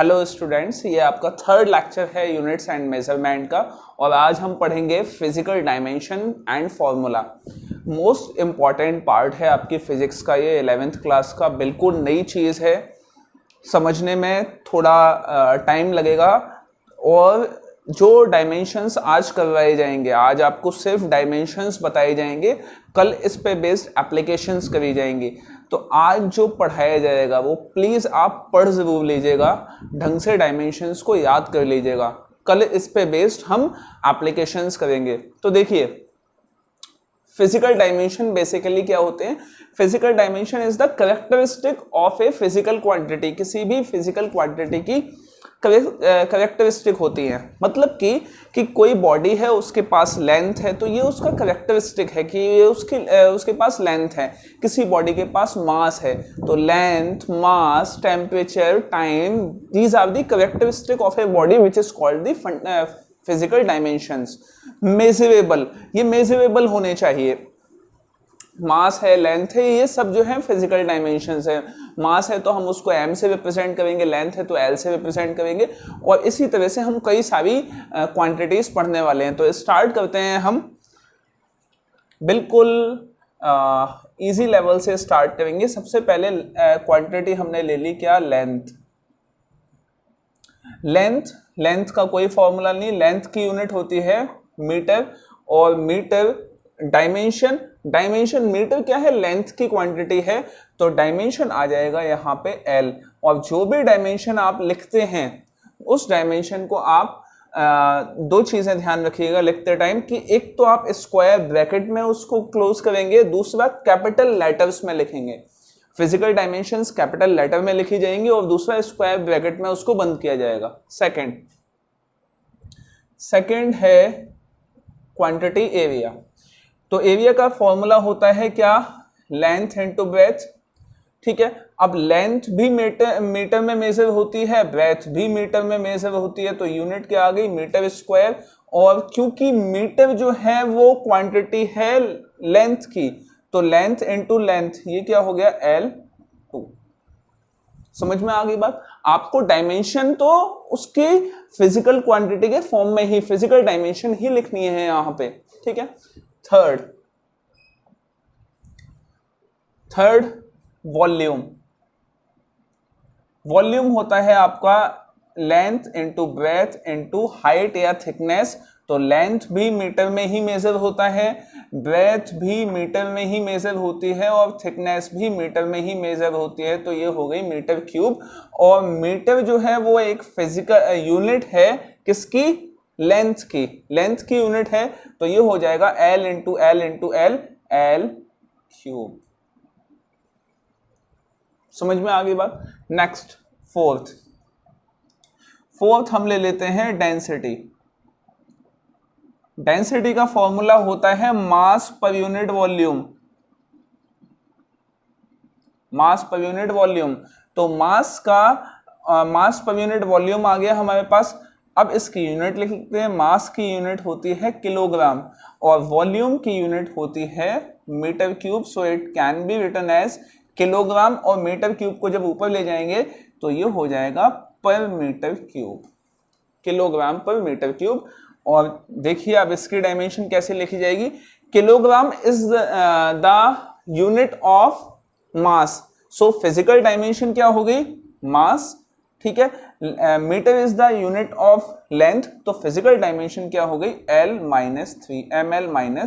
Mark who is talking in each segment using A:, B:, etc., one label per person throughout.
A: Hello students, ये आपका third lecture है यूनिट्स एंड मेजरमेंट का। और आज हम पढ़ेंगे physical dimension and formula. Most important part है आपकी फिजिक्स का, ये 11th क्लास का बिल्कुल नई चीज़ है, समझने में थोड़ा टाइम लगेगा। और जो डायमेंशंस आज करवाए जाएंगे, आज आपको सिर्फ डायमेंशंस बताए जाएंगे, कल इस पे बेस्ड एप्लीकेशंस करी जाएंगी। तो आज जो पढ़ाया जाएगा वो प्लीज़ आप पढ़ ज़रूर लीजिएगा, ढंग से डायमेंशंस को याद कर लीजिएगा, कल इस पे बेस्ड हम एप्लीकेशंस करेंगे। तो देखिए, फिजिकल डायमेंशन बेसिकली क्या होते हैं? Physical dimension is the characteristic of a physical quantity. किसी भी फिजिकल क्वांटिटी की करेक्टरिस्टिक होती है, मतलब कि कोई बॉडी है, उसके पास लेंथ है, तो ये उसका करेक्टरिस्टिक है कि ये उसके पास लेंथ है। किसी बॉडी के पास मास है, तो length, mass, temperature, time, these are the characteristic of a body which is called the physical dimensions. Measurable, ये मेजरेबल होने चाहिए। मास है, लेंथ है, ये सब जो है फिजिकल डायमेंशंस है। मास है तो हम उसको m से रिप्रेजेंट करेंगे, लेंथ है तो l से रिप्रेजेंट करेंगे, और इसी तरह से हम कई सारी क्वांटिटीज पढ़ने वाले हैं। तो स्टार्ट करते हैं हम बिल्कुल इजी लेवल से स्टार्ट करेंगे। सबसे पहले क्वांटिटी हमने ले ली क्या? लेंथ। लेंथ का कोई फॉर्मूला नहीं, लेंथ की यूनिट होती है मीटर, और मीटर डायमेंशन मीटर क्या है? लेंथ की क्वांटिटी है, तो डायमेंशन आ जाएगा यहाँ पे L। और जो भी डायमेंशन आप लिखते हैं, उस डायमेंशन को आप दो चीजें ध्यान रखिएगा लिखते टाइम, कि एक तो आप स्क्वायर ब्रैकेट में उसको क्लोज करेंगे, दूसरा कैपिटल लेटर्स में लिखेंगे। फिजिकल डायमेंशंस कैपिटल लेटर में लिखी जाएंगी और दूसरा स्क्वायर ब्रैकेट में उसको बंद किया जाएगा। सेकंड है क्वांटिटी एरिया। तो एरिया का फॉर्मूला होता है क्या? Length into breadth. ठीक है, अब लेंथ भी मीटर में मेजर होती है, ब्रेथ भी मीटर में मेजर होती है, तो यूनिट क्या आ गई? Metre square. और क्योंकि मीटर जो है वो क्वांटिटी है लेंथ की, तो लेंथ इनटू लेंथ, ये क्या हो गया? L2। समझ में आ गई बात? आपको डायमेंशन तो उसकी फिजिकल क्वांटिटी के फॉर्म में ही, फिजिकल डायमेंशन ही लिखनी है यहां पे। ठीक है। Third volume. वॉल्यूम होता है आपका length into breadth into height या थिकनेस। तो लेंथ भी मीटर में ही मेजर होता है, ब्रेथ भी मीटर में ही मेजर होती है, और थिकनेस भी मीटर में ही मेजर होती है। तो ये हो गई मीटर क्यूब। और मीटर जो है वो एक फिजिकल यूनिट है, किसकी? लेंथ की यूनिट है, तो ये हो जाएगा L into L into L, L cube. समझ में आ गई बात? नेक्स्ट फोर्थ हम ले लेते हैं डेंसिटी। डेंसिटी का फॉर्मूला होता है मास पर यूनिट वॉल्यूम। मास पर यूनिट वॉल्यूम, तो मास पर यूनिट वॉल्यूम आ गया हमारे पास। अब इसकी यूनिट लिख लेते हैं। मास की यूनिट होती है किलोग्राम, और वॉल्यूम की यूनिट होती है metre cube. So it can be written as kilogram, और मीटर क्यूब को जब ऊपर ले जाएंगे तो ये हो जाएगा per metre cube, kilogram per metre cube. और देखिए अब इसकी डायमेंशन कैसे लिखी जाएगी? Kilogram is the unit of mass. So physical dimension क्या हो गई? मास। ठीक है, metre is the unit of length, तो फिजिकल डायमेंशन क्या हो गई? L-3, ml-3।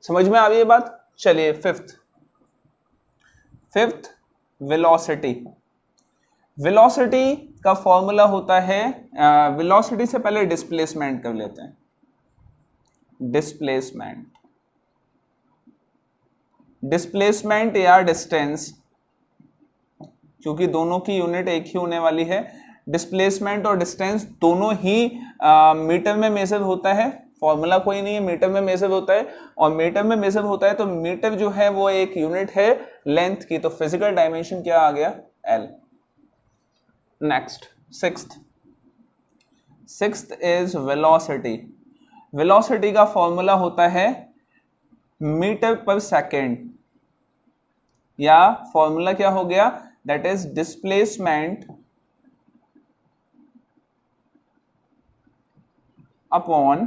A: समझ में आ रही है बात? चलिए फिफ्थ वेलोसिटी। वेलोसिटी का फॉर्मूला होता है, वेलोसिटी से पहले डिस्प्लेसमेंट कर लेते हैं। डिस्प्लेसमेंट या डिस्टेंस, क्योंकि दोनों की यूनिट एक ही होने वाली है। डिस्प्लेसमेंट और डिस्टेंस दोनों ही मीटर में मेजर होता है। फॉर्मूला कोई नहीं है, मीटर में मेजर होता है, और मीटर में मेजर होता है तो मीटर जो है वो एक यूनिट है लेंथ की। तो फिजिकल डायमेंशन क्या आ गया? L। Next sixth is velocity. Velocity का फॉर्मूला होता है मीटर पर सेकेंड, या फॉर्मूला क्या हो गया? That is displacement upon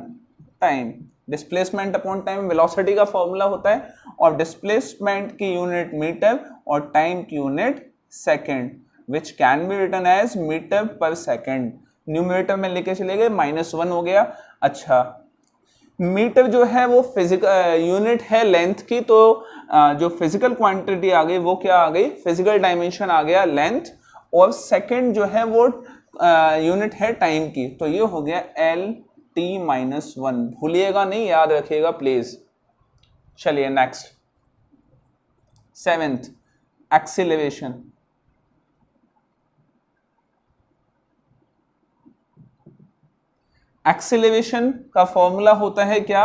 A: time, displacement upon time velocity का फॉर्मूला होता है, और डिस्प्लेसमेंट की यूनिट मीटर और टाइम की unit second, which can be written as metre per second. Numerator में लेके चले गए, -1 हो गया। अच्छा, मीटर जो है वो फिजिकल यूनिट है लेंथ की, तो जो फिजिकल क्वांटिटी आ गई वो क्या आ गई, फिजिकल डायमेंशन आ गया लेंथ, और सेकंड जो है वो यूनिट है टाइम की, तो ये हो गया LT-1। भूलिएगा नहीं, याद रखिएगा प्लीज। चलिए नेक्स्ट, 7th एक्सीलरेशन। एक्सीलरेशन का फॉर्मूला होता है क्या,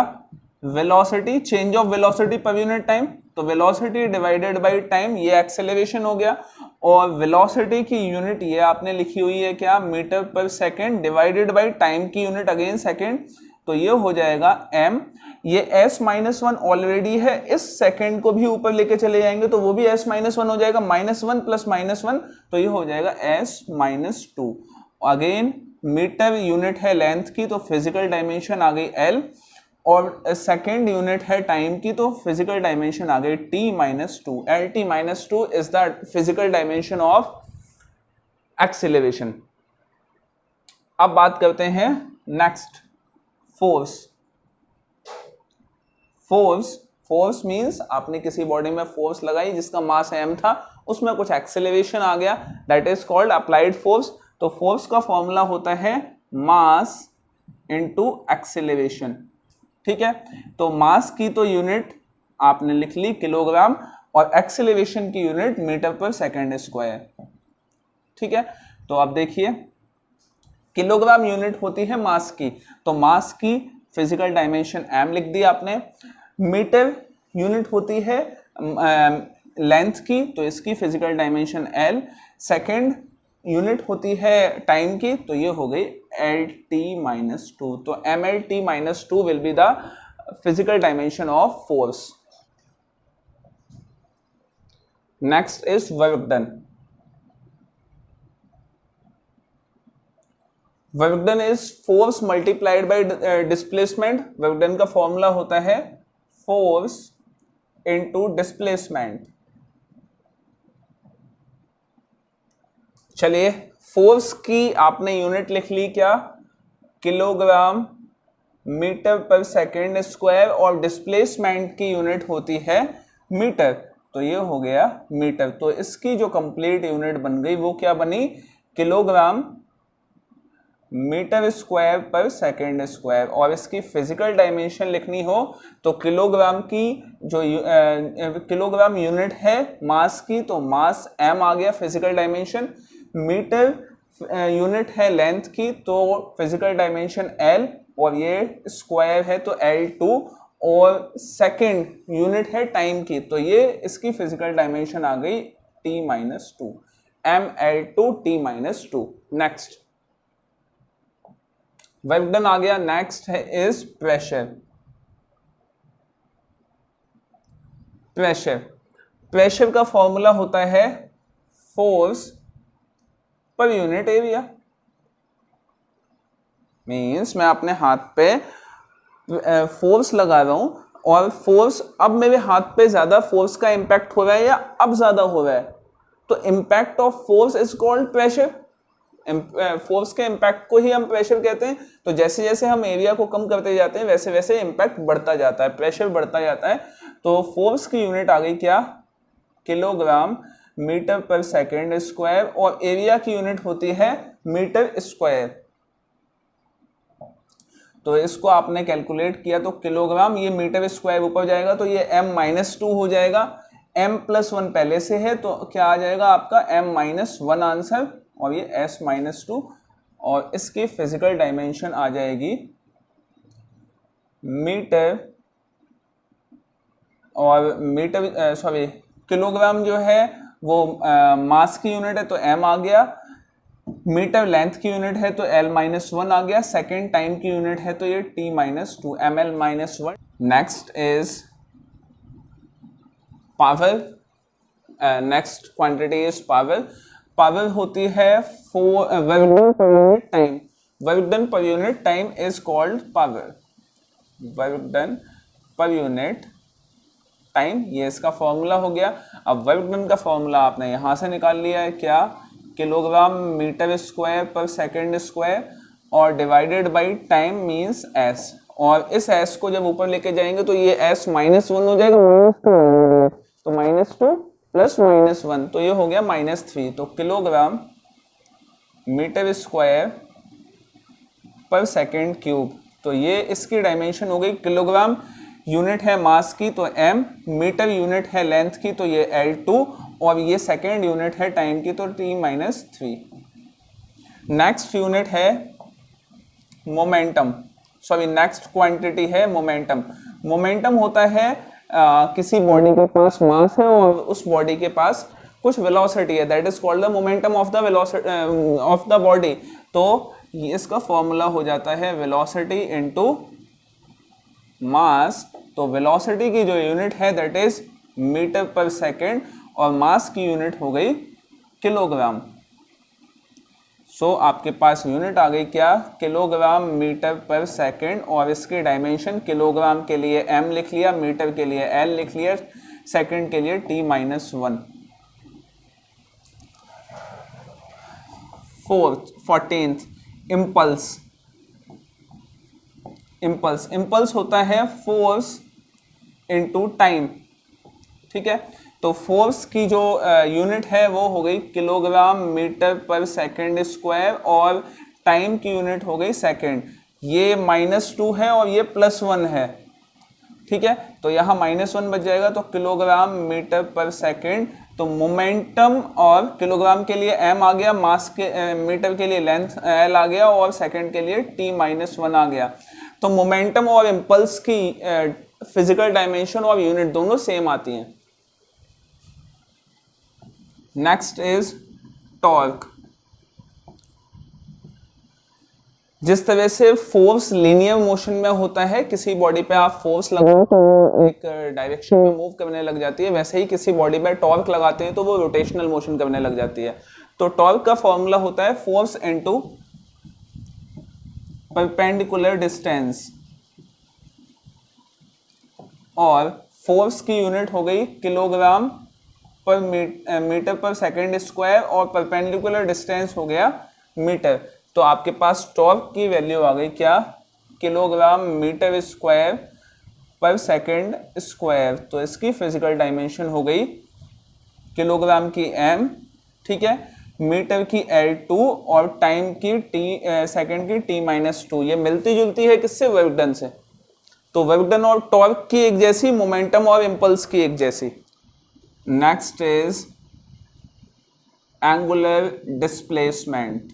A: velocity, change of velocity per unit time, तो वेलोसिटी डिवाइडेड बाय टाइम, ये एक्सेलरेशन हो गया। और वेलोसिटी की यूनिट ये आपने लिखी हुई है क्या, मीटर पर सेकंड, डिवाइडेड बाय टाइम की यूनिट अगेन सेकंड, तो ये हो जाएगा m। ये s-1 ऑलरेडी है, इस सेकंड को भी ऊपर लेके चले जाएंगे तो वो भी s-1 हो जाएगा, -1 प्लस -1, तो ये हो जाएगा s-2। अगेन मीटर यूनिट है लेंथ की, तो फिजिकल डायमेंशन आ गई l, और सेकेंड यूनिट है टाइम की, तो फिजिकल डायमेंशन आ गई T-2। LT-2 is the physical dimension of acceleration. अब बात करते हैं नेक्स्ट, फोर्स। फोर्स मींस आपने किसी बॉडी में फोर्स लगाई जिसका मास m था, उसमें कुछ एक्सेलरेशन आ गया, that is called applied force. तो फोर्स का फॉर्मूला होता है मास इनटू एक्सेलरेशन, ठीक है। तो मास की तो यूनिट आपने लिख ली किलोग्राम, और एक्सेलरेशन की यूनिट मीटर पर सेकंड स्क्वायर, ठीक है। तो अब देखिए, किलोग्राम यूनिट होती है मास की, तो मास की फिजिकल डायमेंशन m लिख दी आपने। मीटर यूनिट होती है लेंथ की, तो इसकी physical dimension l। Second unit होती है टाइम की, तो ये हो गई LT-2। तो MLT-2 will be the physical dimension of force. Next is work done. Work done is force multiplied by displacement. Work done का फॉर्मूला होता है फोर्स इनटू डिस्प्लेसमेंट। चलिए, फोर्स की आपने यूनिट लिख ली क्या, kilogram metre per second square, और displacement की यूनिट होती है मीटर, तो ये हो गया मीटर। तो इसकी जो कंप्लीट यूनिट बन गई वो क्या बनी, किलोग्राम मीटर स्क्वायर पर सेकेंड स्क्वायर। और इसकी फिजिकल डायमेंशन लिखनी हो तो किलोग्राम की जो किलोग्राम यूनिट है मास की, तो मास m आ गया फिजिकल डायमेंशन। मीटर यूनिट है लेंथ की, तो फिजिकल डायमेंशन l, और ये स्क्वायर है तो L2, और सेकंड यूनिट है टाइम की, तो ये इसकी फिजिकल डायमेंशन आ गई T-2, ML2 T-2। Next work done आ गया। नेक्स्ट है इज प्रेशर। प्रेशर का फॉर्मूला होता है force per unit area. Means मैं अपने हाथ पे फोर्स लगा रहा हूं, और फोर्स अब मेरे हाथ पे ज्यादा फोर्स का इंपैक्ट हो रहा है या अब ज्यादा हो रहा है, तो impact of force is called pressure. Force के इंपैक्ट को ही हम प्रेशर कहते हैं। तो जैसे जैसे हम एरिया को कम करते जाते हैं वैसे वैसे इंपैक्ट बढ़ता जाता है, प्रेशर बढ़ता जाता है। तो फोर्स की यूनिट आ गई क्या, kilogram metre per second square, और एरिया की यूनिट होती है मीटर स्क्वायर। तो इसको आपने कैलकुलेट किया तो किलोग्राम, ये मीटर स्क्वायर ऊपर जाएगा तो ये m-2 हो जाएगा। m+1 पहले से है तो क्या आ जाएगा आपका m-1 आंसर, और ये s-2, और इसकी फिजिकल डायमेंशन आ जाएगी मीटर, और मीटर सॉरी किलोग्राम जो है वो मास की यूनिट है तो m आ गया, मीटर लेंथ की यूनिट है तो l-1 आ गया, सेकेंड टाइम की यूनिट है तो ये T-2 ml-1। Next is power. Next quantity is power. Power होती है टाइम, वर्क डन पर unit time is called power. Work done पर यूनिट टाइम, ये इसका फॉर्मूला हो गया। अब वर्क डन का फॉर्मूला आपने यहां से निकाल लिया है, क्या, किलोग्राम मीटर स्क्वायर पर सेकंड स्क्वायर, और divided by time means S, और इस एस को जब ऊपर लेके जाएंगे तो ये एस -1 हो जाएगा, -2, तो -2 प्लस -1, तो ये हो गया -3। तो किलोग्राम मीटर स्क्वायर पर सेकंड क्यूब, तो ये इसकी डायमेंशन हो गई। किलोग्राम यूनिट है मास की तो m, मीटर यूनिट है लेंथ की तो ये L2, और ये सेकेंड यूनिट है टाइम की तो T-3। नेक्स्ट यूनिट है मोमेंटम, सॉरी नेक्स्ट क्वांटिटी है मोमेंटम। मोमेंटम होता है किसी बॉडी के पास मास है और उस बॉडी के पास कुछ वेलोसिटी है, that is called the momentum of the velocity of the body. तो इसका फॉर्मूला हो जाता है वेलोसिटी इनटू मास। तो वेलोसिटी की जो यूनिट है that is metre per second, और मास की यूनिट हो गई किलोग्राम। सो आपके पास यूनिट आ गई क्या, किलोग्राम मीटर पर सेकेंड, और इसकी डायमेंशन किलोग्राम के लिए m लिख लिया, मीटर के लिए l लिख लिया, सेकेंड के लिए T-1। 14th impulse. इम्पल्स होता है फोर्स इनटू टाइम, ठीक है। तो फोर्स की जो यूनिट है वो हो गई किलोग्राम मीटर पर सेकंड स्क्वायर, और टाइम की यूनिट हो गई सेकंड। ये -2 है और ये +1 है, ठीक है। तो यहाँ -1 बच जाएगा, तो किलोग्राम मीटर पर सेकंड। तो मोमेंटम, और किलोग्राम के लिए m आ गया, मास के मीटर के लिए लेंथ l आ गया, और सेकंड के लिए T-1 आ गया। तो मोमेंटम और इम्पल्स की फिजिकल डायमेंशन और यूनिट दोनों सेम आती हैं। Next is torque. जिस तरह से फोर्स लीनियर मोशन में होता है, किसी बॉडी पे आप फोर्स लगाओ तो वो एक डायरेक्शन में मूव करने लग जाती है, वैसे ही किसी बॉडी पे टॉर्क लगाते हैं तो वो रोटेशनल मोशन करने लग जाती है। तो टॉर्क का फॉर्मूला होता है फोर्स इनटू परपेंडिकुलर डिस्टेंस, और फोर्स की यूनिट हो गई किलोग्राम पर मीटर पर सेकंड स्क्वायर, और परपेंडिकुलर डिस्टेंस हो गया मीटर। तो आपके पास टॉर्क की वैल्यू आ गई क्या, किलोग्राम मीटर स्क्वायर पर सेकंड स्क्वायर। तो इसकी फिजिकल डायमेंशन हो गई किलोग्राम की m, ठीक है, मीटर की L2, और टाइम की सेकंड की T-2। ये मिलती जुलती है किससे, वर्क डन से। तो वर्क डन और टॉर्क की एक जैसी, मोमेंटम और इम्पल्स की एक जैसी। Next is angular displacement.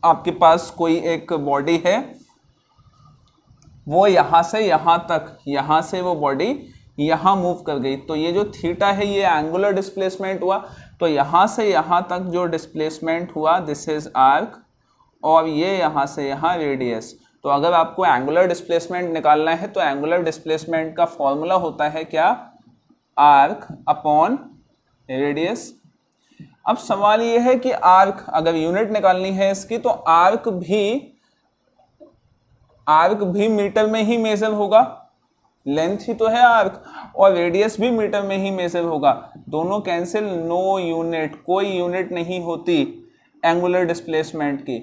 A: आपके पास कोई एक बॉडी है, वो यहां से यहां तक, यहां से वो बॉडी यहां मूव कर गई, तो ये जो थीटा है ये एंगुलर डिस्प्लेसमेंट हुआ। तो यहां से यहां तक जो डिस्प्लेसमेंट हुआ दिस इज आर्क, और ये यहां से यहां रेडियस। तो अगर आपको एंगुलर डिस्प्लेसमेंट निकालना है तो एंगुलर डिस्प्लेसमेंट का फॉर्मूला होता है क्या, आर्क अपॉन रेडियस। अब सवाल ये है कि आर्क, अगर यूनिट निकालनी है इसकी, तो आर्क भी मीटर में ही मेजर होगा, लेंथ ही तो है आर्क, और रेडियस भी मीटर में ही मेजर होगा। दोनों कैंसिल, नो यूनिट, कोई यूनिट नहीं होती एंगुलर डिस्प्लेसमेंट की।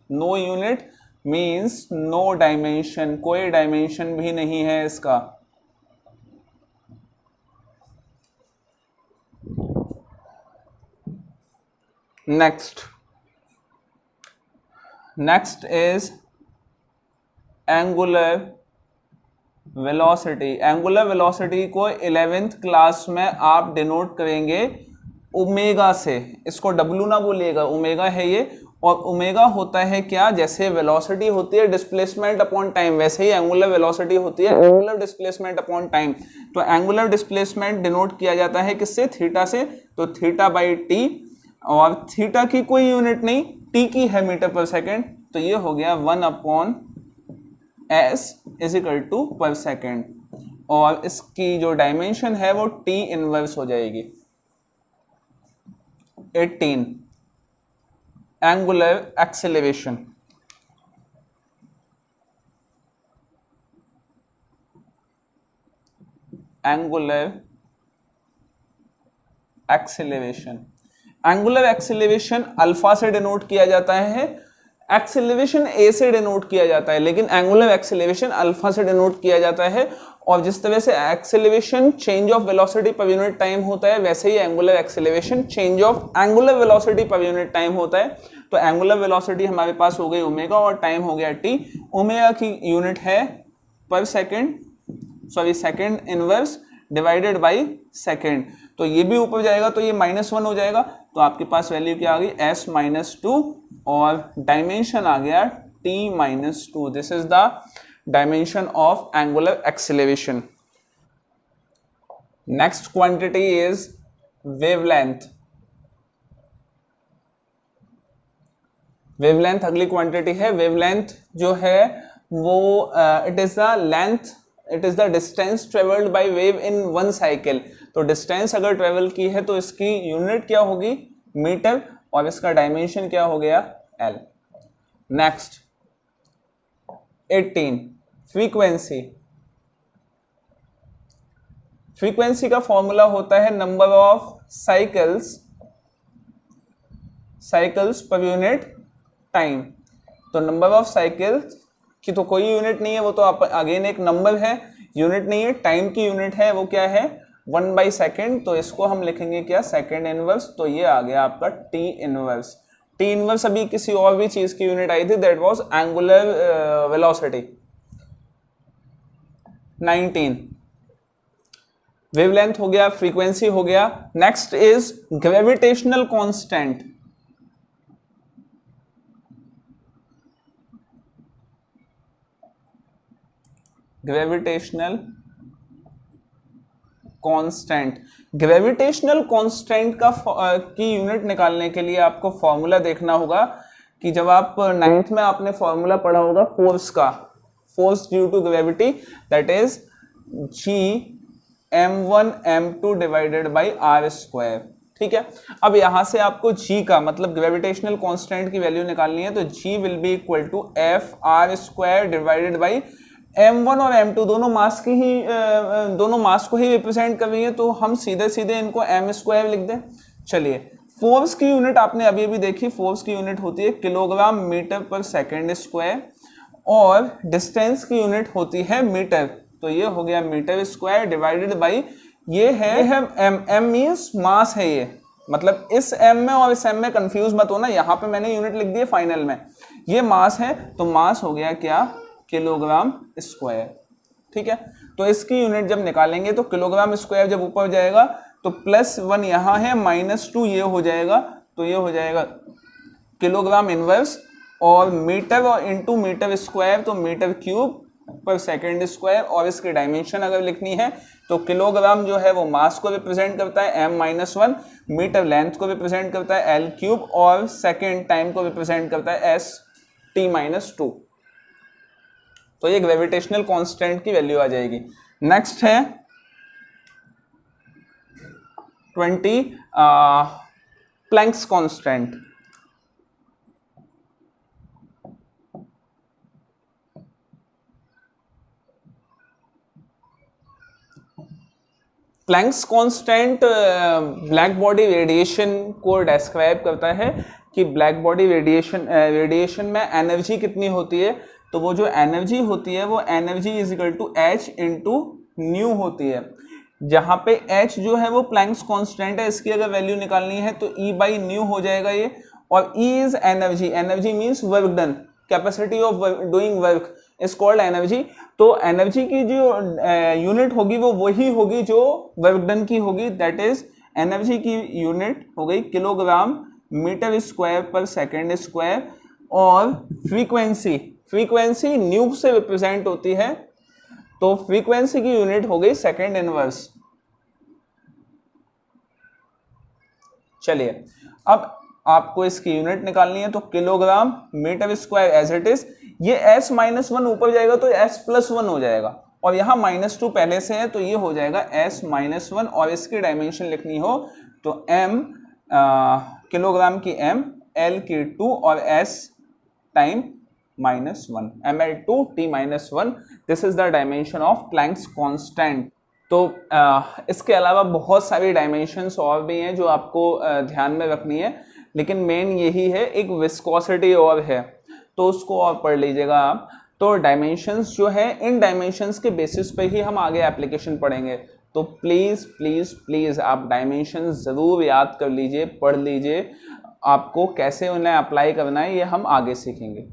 A: No unit means no dimension, कोई डायमेंशन भी नहीं है इसका। Next is angular velocity. Angular velocity को 11th क्लास में आप डिनोट करेंगे ओमेगा से, इसको डब्ल्यू ना बोलिएगा, ओमेगा है ये। और ओमेगा होता है क्या, जैसे वेलोसिटी होती है डिस्प्लेसमेंट अपॉन टाइम, वैसे ही एंगुलर वेलोसिटी होती है एंगुलर डिस्प्लेसमेंट अपॉन टाइम। तो एंगुलर डिस्प्लेसमेंट डिनोट किया जाता है किससे, थीटा से। तो थीटा बाई टी, और थीटा की कोई यूनिट नहीं, टी की है मीटर पर सेकेंड। तो ये हो गया 1/s = पर सेकेंड, और इसकी जो डायमेंशन है वो टी इनवर्स हो जाएगी 18। Angular acceleration. Angular acceleration, angular acceleration alpha से डिनोट किया जाता है, एक्सेलरेशन ए से डिनोट किया जाता है, लेकिन एंगुलर एक्सेलरेशन अल्फा से डिनोट किया जाता है। और जिस तरह से acceleration change of velocity per unit time होता है, वैसे ही angular acceleration change of angular velocity per unit time होता है। तो एंगुलर वेलोसिटी हमारे पास हो गई ओमेगा और टाइम हो गया टी। ओमेगा की यूनिट है पर second, sorry second inverse divided by second. तो ये भी ऊपर जाएगा तो ये -1 हो जाएगा, तो आपके पास वैल्यू क्या आ गई s-2 और डायमेंशन आ गया t-2। This is the dimension of angular acceleration. Next quantity is wavelength. Wavelength अगली क्वांटिटी है। वेवलेंथ जो है वो it is the length, it is the distance travelled by wave in one cycle. तो distance अगर travel की है तो इसकी यूनिट क्या होगी मीटर, और इसका डायमेंशन क्या हो गया L। Next 18 frequency. फ्रीक्वेंसी का फॉर्मूला होता है नंबर ऑफ साइकिल्स पर यूनिट टाइम। तो नंबर ऑफ साइकिल्स की तो कोई यूनिट नहीं है, वो तो अगेन एक नंबर है, यूनिट नहीं है। टाइम की यूनिट है वो क्या है 1/सेकेंड, तो इसको हम लिखेंगे क्या सेकेंड इनवर्स। तो ये आ गया आपका टी इनवर्स। टी इनवर्स अभी किसी और भी चीज की यूनिट आई थी, that was angular velocity. 19 wavelength हो गया, फ्रीक्वेंसी हो गया। Next is gravitational constant. Gravitational constant, gravitational constant का की यूनिट निकालने के लिए आपको फॉर्मूला देखना होगा कि जब आप 9th में आपने फॉर्मूला पढ़ा होगा फोर्स का, force due to gravity, that is G m1 m2 divided by R square. ठीक है, अब यहां से आपको g का मतलब ग्रेविटेशनल कांस्टेंट की वैल्यू निकालनी है, तो g will be equal to F R square divided by m1 और m2 दोनों मास की ही दोनों मास को ही रिप्रेजेंट कर रही है, तो हम सीधे सीधे इनको m स्क्वायर लिख दें। चलिए, फोर्स की यूनिट आपने अभी अभी देखी, फोर्स की यूनिट होती है kilogram metre per second square, और डिस्टेंस की यूनिट होती है मीटर। तो ये हो गया मीटर स्क्वायर डिवाइडेड बाई ये है m मीन्स मास है ये, मतलब इस m में और इस m में कंफ्यूज मत होना, यहाँ पे मैंने यूनिट लिख दी है फाइनल में, ये मास है, तो मास हो गया क्या किलोग्राम स्क्वायर। ठीक है, तो इसकी यूनिट जब निकालेंगे तो किलोग्राम स्क्वायर जब ऊपर जाएगा तो +1 यहाँ है, -2 ये हो जाएगा, तो ये हो जाएगा किलोग्राम इनवर्स, और मीटर और इंटू मीटर स्क्वायर तो मीटर क्यूब पर सेकेंड स्क्वायर। और इसकी डायमेंशन अगर लिखनी है तो किलोग्राम जो है वो मास को रिप्रेजेंट करता है m-1, मीटर लेंथ को रिप्रेजेंट करता है L3, और सेकेंड टाइम को रिप्रेजेंट करता है ST-2। तो ये ग्रेविटेशनल कांस्टेंट की वैल्यू आ जाएगी। नेक्स्ट है 20 Planck's constant. Planck's constant black body radiation को डिस्क्राइब करता है कि ब्लैक बॉडी रेडिएशन में एनर्जी कितनी होती है। तो वो जो एनर्जी होती है वो energy is equal to h into nu होती है, जहाँ पे h जो है वो प्लैंक्स कांस्टेंट है, इसकी अगर वैल्यू निकालनी है तो E बाई न्यू हो जाएगा ये, और E is energy, energy means work done, capacity of doing work is called energy. तो एनर्जी की जो यूनिट होगी वो वही होगी जो वर्क डन की होगी, दैट इज एनर्जी की यूनिट हो गई किलोग्राम मीटर स्क्वायर पर सेकेंड स्क्वायर, और फ्रीक्वेंसी न्यू से रिप्रेजेंट होती है, तो फ्रीक्वेंसी की यूनिट हो गई सेकेंड इनवर्स। चलिए, अब आपको इसकी यूनिट निकालनी है, तो kilogram metre square as it is, ये s-1 ऊपर जाएगा तो s+1 हो जाएगा, और यहाँ -2 पहले से है तो ये हो जाएगा s-1, और इसकी डायमेंशन लिखनी हो तो m किलोग्राम की m L/2 और S time -1 mL/T-1, this is the dimension of Planck's constant. तो इसके अलावा बहुत सारी डायमेंशंस और भी हैं जो आपको ध्यान में रखनी है, लेकिन मेन यही है। एक विस्कोसिटी और है, तो उसको और पढ़ लीजिएगा आप। तो डायमेंशंस जो है, इन डायमेंशंस के बेसिस पे ही हम आगे एप्लीकेशन पढ़ेंगे। तो प्लीज़ प्लीज़ प्लीज़ आप डायमेंशंस ज़रूर याद कर लीजिए, पढ़ लीजिए। आपको कैसे उन्हें अप्लाई करना है ये हम आगे सीखेंगे।